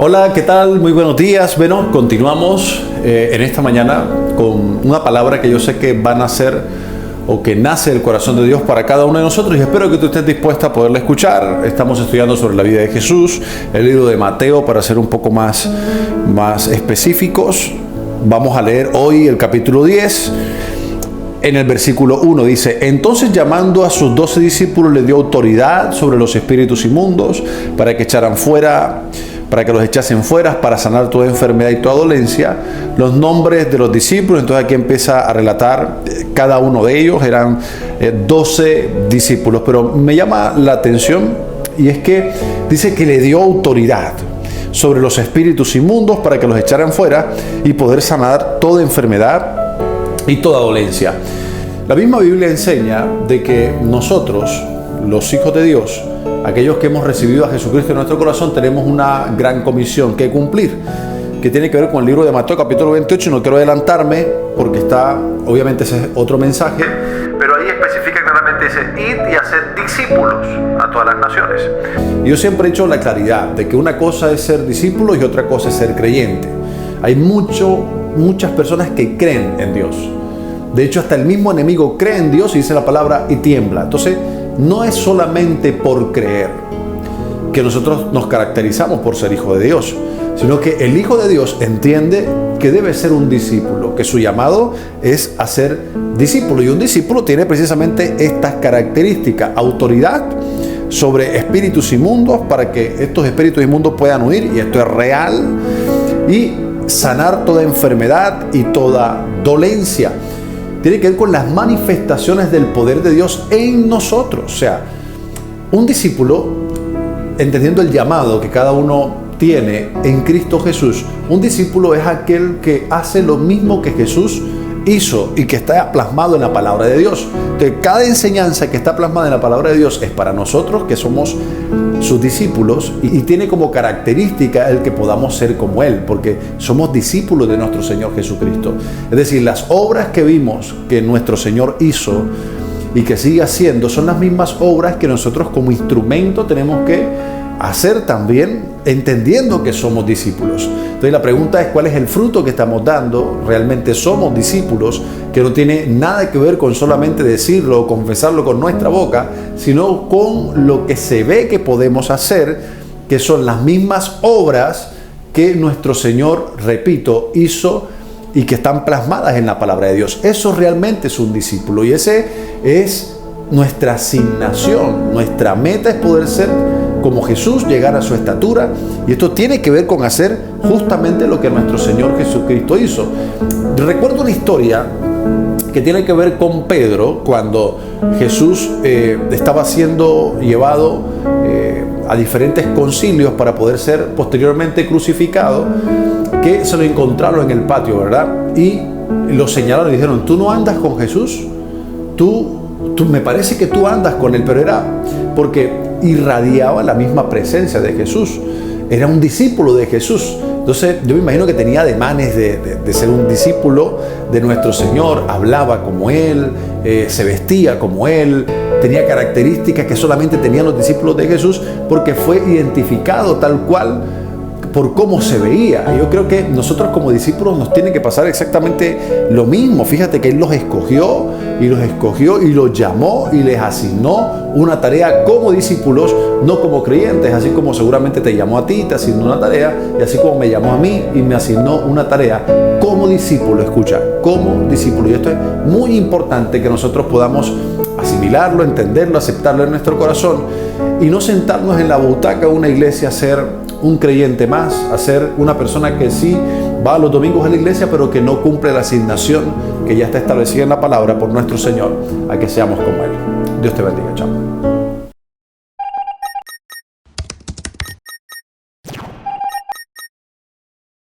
Hola, ¿qué tal? Muy buenos días. Bueno, continuamos en esta mañana con una palabra que yo sé que va a nacer o que nace del corazón de Dios para cada uno de nosotros, y espero que tú estés dispuesta a poderla escuchar. Estamos estudiando sobre la vida de Jesús, el libro de Mateo, para ser un poco más específicos. Vamos a leer hoy el capítulo 10. En el versículo 1 dice: entonces, llamando a sus 12 discípulos, les dio autoridad sobre los espíritus inmundos para que los echasen fuera, para sanar toda enfermedad y toda dolencia. Los nombres de los discípulos, entonces aquí empieza a relatar cada uno de ellos. Eran 12 discípulos, pero me llama la atención, y es que dice que le dio autoridad sobre los espíritus inmundos para que los echaran fuera y poder sanar toda enfermedad y toda dolencia. La misma Biblia enseña de que nosotros, los hijos de Dios, aquellos que hemos recibido a Jesucristo en nuestro corazón, tenemos una gran comisión que cumplir, que tiene que ver con el libro de Mateo capítulo 28. No quiero adelantarme porque obviamente ese es otro mensaje, pero ahí especifica claramente, dice: id y hacer discípulos a todas las naciones. Y yo siempre he hecho la claridad de que una cosa es ser discípulo y otra cosa es ser creyente. Hay muchas personas que creen en Dios. De hecho, hasta el mismo enemigo cree en Dios y dice la palabra y tiembla. Entonces, no es solamente por creer que nosotros nos caracterizamos por ser hijo de Dios, sino que el hijo de Dios entiende que debe ser un discípulo, que su llamado es a ser discípulo. Y un discípulo tiene precisamente estas características: autoridad sobre espíritus inmundos para que estos espíritus inmundos puedan huir, y esto es real, y sanar toda enfermedad y toda dolencia. Tiene que ver con las manifestaciones del poder de Dios en nosotros. O sea, un discípulo, entendiendo el llamado que cada uno tiene en Cristo Jesús, un discípulo es aquel que hace lo mismo que Jesús hizo y que está plasmado en la palabra de Dios. Entonces, cada enseñanza que está plasmada en la palabra de Dios es para nosotros, que somos sus discípulos, y tiene como característica el que podamos ser como Él, porque somos discípulos de nuestro Señor Jesucristo. Es decir, las obras que vimos que nuestro Señor hizo y que sigue haciendo son las mismas obras que nosotros como instrumento tenemos que hacer también, entendiendo que somos discípulos. Entonces la pregunta es: ¿cuál es el fruto que estamos dando? ¿Realmente somos discípulos? Que no tiene nada que ver con solamente decirlo o confesarlo con nuestra boca, sino con lo que se ve que podemos hacer, que son las mismas obras que nuestro Señor, repito, hizo y que están plasmadas en la palabra de Dios. Eso realmente es un discípulo, y ese es nuestra asignación. Nuestra meta es poder ser como Jesús, llegar a su estatura, y esto tiene que ver con hacer justamente lo que nuestro Señor Jesucristo hizo. Recuerdo una historia que tiene que ver con Pedro, cuando Jesús estaba siendo llevado a diferentes concilios para poder ser posteriormente crucificado, que se lo encontraron en el patio, ¿verdad? Y lo señalaron y dijeron: ¿tú no andas con Jesús? Tú me parece que tú andas con él. Pero era porque irradiaba la misma presencia de Jesús. Era un discípulo de Jesús. Entonces yo me imagino que tenía ademanes de ser un discípulo de nuestro Señor. Hablaba como Él, se vestía como Él, tenía características que solamente tenían los discípulos de Jesús, porque fue identificado tal cual por cómo se veía. Yo creo que nosotros como discípulos nos tiene que pasar exactamente lo mismo. Fíjate que Él los escogió y los llamó y les asignó una tarea como discípulos, no como creyentes. Así como seguramente te llamó a ti, te asignó una tarea, y así como me llamó a mí y me asignó una tarea como discípulo. Escucha, como discípulo. Y esto es muy importante, que nosotros podamos asimilarlo, entenderlo, aceptarlo en nuestro corazón, y no sentarnos en la butaca de una iglesia a ser un creyente más, a ser una persona que sí va los domingos a la iglesia, pero que no cumple la asignación que ya está establecida en la palabra por nuestro Señor, a que seamos como Él. Dios te bendiga. Chao.